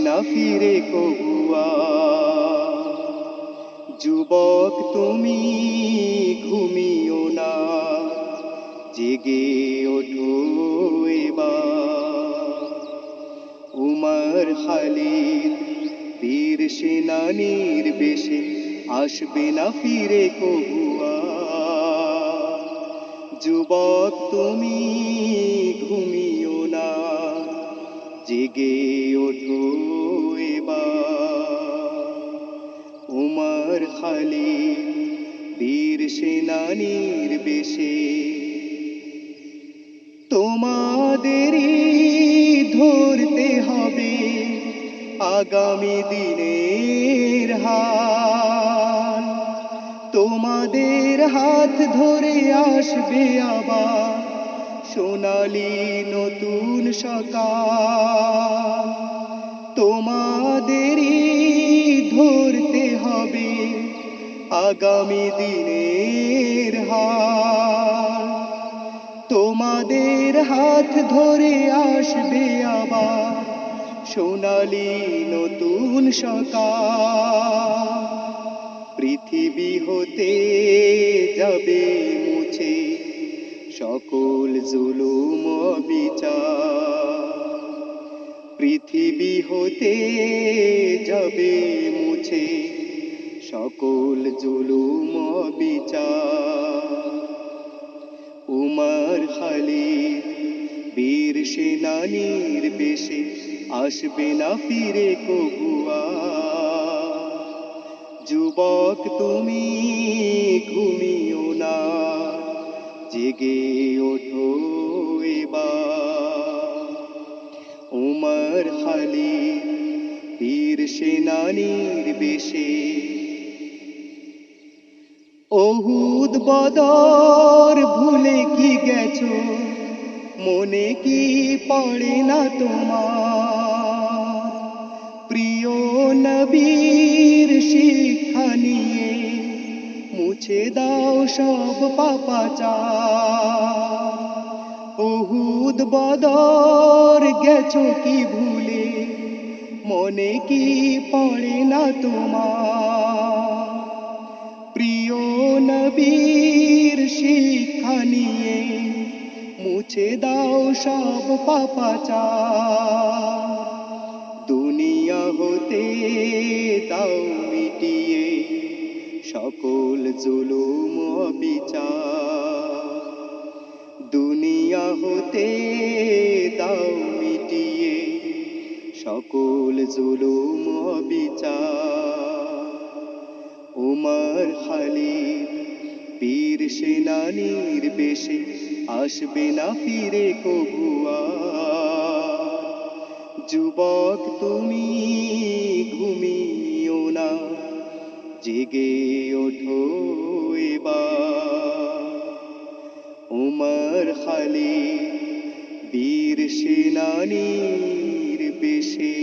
না ফিরে কবুয়া। যুবক তুমি ঘুমিও না, জেগে ওঠো এবার। উমর খালিদ বীর সেনানীর বেশে আসবে না ফিরে কবুয়া। যুবক তুমি ঘুমিও না, জেগে ওঠো এবার। উমর খালিদ বীর সেনানীর বেশে তোমাদেরই ধরতে হবে আগামী দিনের হাল। তোমাদের হাত ধরে আসবে আবার সোনালী নতুন সকাল। তোমাদেরই ধরতে হবে আগামী দিনের হাল। তোমাদের হাত ধরে আসবে আবার সোনালী নতুন সকাল। পৃথিবী হতে যাবে মুছে সকল জুলুম বিচার। পৃথিবী হতে যাবে মুছে সকল জুলুম বিচার। উমর খালিদ বীর সেনানীর বেশে আসবে না ফিরে কবুয়া। যুবক তুমি ঘুমিও না, জেগে ওঠো এবার। উমর খালিদ বীর সেনানীর বেশে ওহুদ বদর ভুলে কি গেছো, মনে কি পড়ে না তোমার? প্রিয় নবীর শিক্ষা নিয়ে মুছে দাও সব পাপাচার। ওহুদ বদর গেছো কি ভুলে, মনে কি পড়ে না তোমার? প্রিয় নবীর শিক্ষা নিয়ে মুছে দাও সব পাপাচার। দুনিয়া হতে দাও মিটিয়ে সকল জুলুম বিচার। দুনিয়া হতে দাও মিটিয়ে সকল জুলুম বিচার। উমর খালিদ বীর সেনানীর বেশে আসবে না ফিরে কবুয়া। যুবক তুমি ঘুমিও না, জেগে ওঠো এবার। উমর খালিদ বীর সেনানীর বেশে।